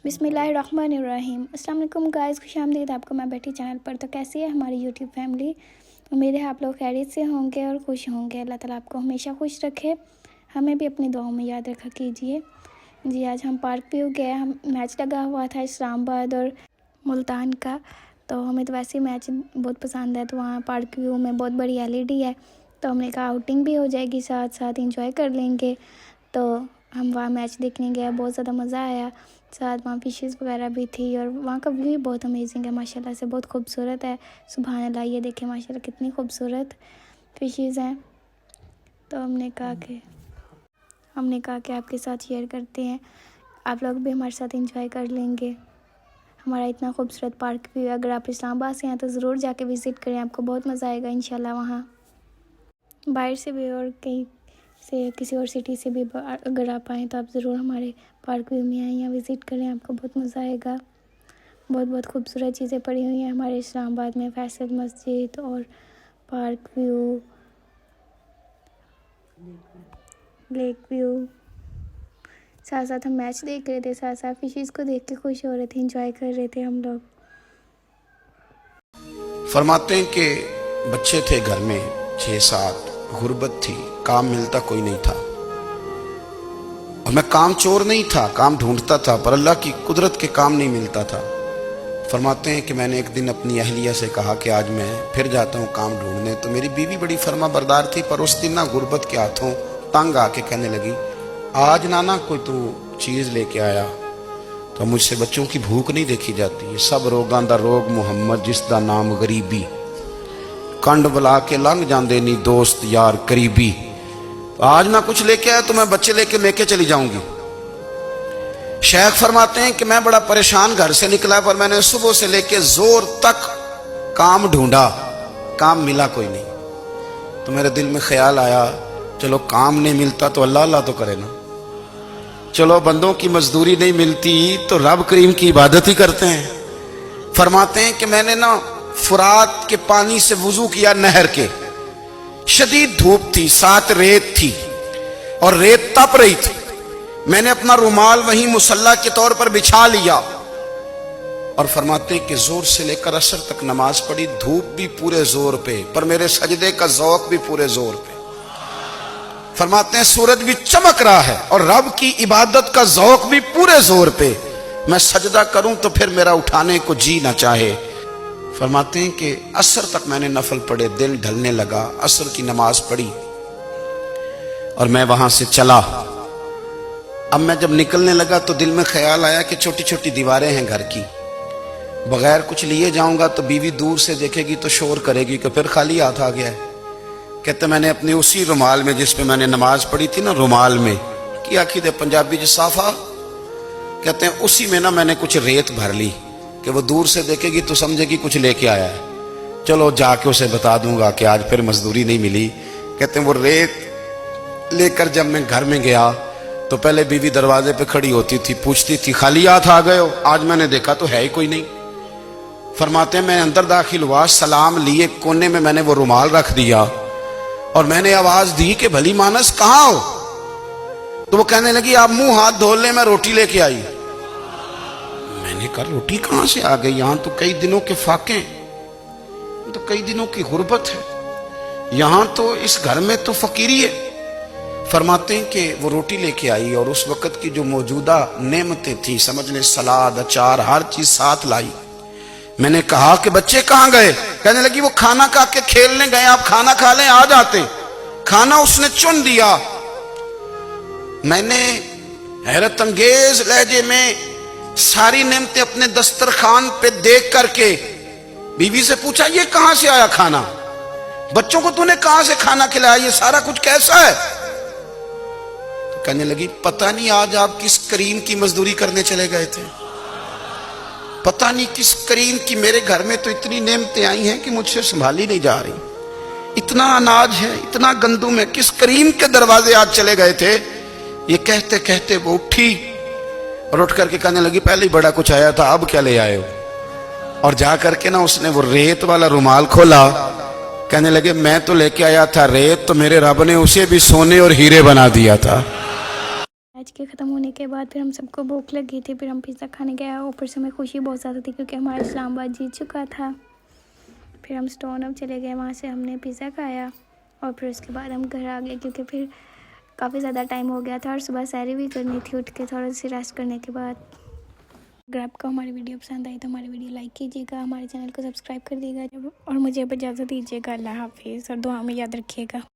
बिस्मिल्लाहिर्रहमानिर्रहीम। अस्सलाम वालेकुम गाइस, खुशामदीद आपको मैं बैठी चैनल पर। तो कैसी है हमारी यूट्यूब फैमिली? उम्मीद है आप लोग खैरियत से होंगे और खुश होंगे। अल्लाह ताला आपको हमेशा खुश रखे, हमें भी अपनी दुआओं में याद रखा कीजिए। जी, आज हम पार्क व्यू गए। हम मैच लगा हुआ था इस्लामाबाद और मुल्तान का, तो हमें तो वैसे ही मैच बहुत पसंद है। तो वहाँ पार्क व्यू में बहुत बड़ी LED है, तो हमने कहा आउटिंग भी हो जाएगी, साथ साथ इंजॉय कर लेंगे। तो हम वहाँ मैच देखने गए, बहुत ज़्यादा मज़ा आया। साथ वहाँ फिशेस वगैरह भी थी और वहाँ का व्यू बहुत अमेजिंग है, माशाल्लाह से बहुत खूबसूरत है। सुभान अल्लाह, ये देखें माशाल्लाह कितनी खूबसूरत फिशेस हैं। तो हमने कहा कि आपके साथ शेयर करते हैं, आप लोग भी हमारे साथ एंजॉय कर लेंगे हमारा इतना खूबसूरत पार्क व्यू। अगर आप इस्लामाबाद से हैं तो ज़रूर जाके विज़िट करें, आपको बहुत मज़ा आएगा इंशाल्लाह। वहाँ बाहर से भी और कहीं से किसी और सिटी से भी अगर आप आएँ तो आप ज़रूर हमारे पार्क व्यू में आएँ या विज़िट करें, आपको बहुत मज़ा आएगा। बहुत बहुत खूबसूरत चीज़ें पड़ी हुई हैं हमारे इस्लामाबाद में, फैसल मस्जिद और पार्क व्यू, लेक व्यू। साथ साथ हम मैच देख रहे थे, साथ साथ फिशेस को देख के खुश हो रहे थे, एंजॉय कर रहे थे हम लोग। फरमाते हैं कि बच्चे थे घर में 6-7, गुर्बत थी, काम मिलता कोई नहीं था और मैं काम चोर नहीं था, काम ढूंढता था, पर अल्लाह की कुदरत के काम नहीं मिलता था। फरमाते हैं कि मैंने एक दिन अपनी अहलिया से कहा कि आज मैं फिर जाता हूँ काम ढूंढने। तो मेरी बीवी बड़ी फर्मा बरदार थी, पर उस दिन ना गुर्बत के हाथों तंग आके कहने लगी, आज नाना कोई तू चीज़ लेके आया। तो मुझसे बच्चों की भूख नहीं देखी जाती है। सब रोगां दा रोग मुहम्मद, जिसदा नाम गरीबी, कंड बुला के लंघ जाते नहीं दोस्त यार करीबी। आज ना कुछ लेके आया तो मैं बच्चे लेके मेके चली जाऊंगी। शेख फरमाते हैं कि मैं बड़ा परेशान घर से निकला, पर मैंने सुबह से लेके जोर तक काम ढूंढा, काम मिला कोई नहीं। तो मेरे दिल में ख्याल आया, चलो काम नहीं मिलता तो अल्लाह अल्लाह तो करे ना, चलो बंदों की मजदूरी नहीं मिलती तो रब करीम की इबादत ही करते हैं। फरमाते हैं कि मैंने ना फुरात के पानी से वुजू किया, नहर के। शदीद धूप थी, साथ रेत थी और रेत तप रही थी। मैंने अपना रुमाल वहीं मुसल्ला के तौर पर बिछा लिया और फरमाते हैं कि जोर से लेकर असर तक नमाज पढ़ी। धूप भी पूरे जोर पे, पर मेरे सजदे का ज़ौक़ भी पूरे जोर पे। फरमाते हैं सूरज भी चमक रहा है और रब की इबादत का ज़ौक़ भी पूरे जोर पे। मैं सजदा करूं तो फिर मेरा उठाने को जी ना चाहे। फरमाते हैं कि असर तक मैंने नफल पढ़े, दिल ढलने लगा, असर की नमाज पढ़ी और मैं वहां से चला। अब मैं जब निकलने लगा तो दिल में ख्याल आया कि छोटी छोटी दीवारें हैं घर की, बगैर कुछ लिए जाऊंगा तो बीवी दूर से देखेगी तो शोर करेगी कि फिर खाली हाथ आ गया है। कहते मैंने अपने उसी रुमाल में जिस पे मैंने नमाज पढ़ी थी ना, रुमाल में की आखी दे पंजाबी च साफा कहते हैं, उसी में ना मैंने कुछ रेत भर ली कि वो दूर से देखेगी तो समझेगी कुछ लेके आया है। चलो जाके उसे बता दूंगा कि आज फिर मजदूरी नहीं मिली। कहते हैं वो रेत लेकर जब मैं घर में गया तो पहले बीवी दरवाजे पे खड़ी होती थी, पूछती थी खाली हाथ आ गए हो? आज मैंने देखा तो है ही कोई नहीं। फरमाते हैं मैं अंदर दाखिल हुआ, सलाम लिए, कोने में मैंने वो रुमाल रख दिया और मैंने आवाज दी कि भली मानस कहाँ हो? तो वो कहने लगी आप मुंह हाथ धो ले, मैं रोटी लेके आई। मैंने कहा रोटी कहां से आ गई? यहां तो कई दिनों के फाके, तो कई दिनों की गुर्बत है, यहां तो इस घर में तो फकीरी है। फरमाते हैं कि वो रोटी लेके आई और उस वक्त की जो मौजूदा नेमतें थी, समझ ले सलाद, अचार, हर चीज साथ लाई। मैंने कहा कि बच्चे कहाँ गए? कहने लगी वो खाना खा के खेलने गए, आप खाना खा लें आ जाते। खाना उसने चुन दिया। मैंने हैरत अंगेज लहजे में सारी नेमतें अपने दस्तरखान पे देख करके बीवी से पूछा ये कहां से आया खाना? बच्चों को तूने कहां से खाना खिलाया? ये सारा कुछ कैसा है? तो कहने लगी पता नहीं आज आप किस करीम की मजदूरी करने चले गए थे, पता नहीं किस करीम की। मेरे घर में तो इतनी नेमतें आई हैं कि मुझसे संभाली नहीं जा रही। इतना अनाज है, इतना गंदुम है, किस करीम के दरवाजे आज चले गए थे? ये कहते कहते वो उठी और उठ करके कहने लगी पहले ही बड़ा कुछ आया था, अब क्या ले आए हो? और जा करके ना उसने वो रेत वाला रुमाल खोला। कहने लगे मैं तो लेके आया था रेत, तो मेरे रब ने उसे भी सोने और हीरे बना दिया था। मैच کے ختم ہونے کے بعد پھر ہم سب کو بھوک لگی تھی, پھر ہم پیزا کھانے گئے. اوپر سے ہمیں خوشی بہت زیادہ تھی کیونکہ ہمارا اسلام آباد جیت چکا تھا. پھر ہم اسٹون اب چلے گئے, وہاں سے ہم نے پیزا کھایا اور پھر اس کے بعد ہم گھر آ گئے کیونکہ پھر کافی زیادہ ٹائم ہو گیا تھا اور صبح سیری بھی کرنی تھی اٹھ کے تھوڑا سی ریسٹ کرنے کے بعد. اگر آپ کو ہماری ویڈیو پسند آئی تو ہماری ویڈیو لائک کیجیے گا, ہمارے چینل کو سبسکرائب کر دیجیے گا اور مجھے اب اجازت دیجیے گا. اللہ حافظ اور دعا میں یاد رکھیے گا.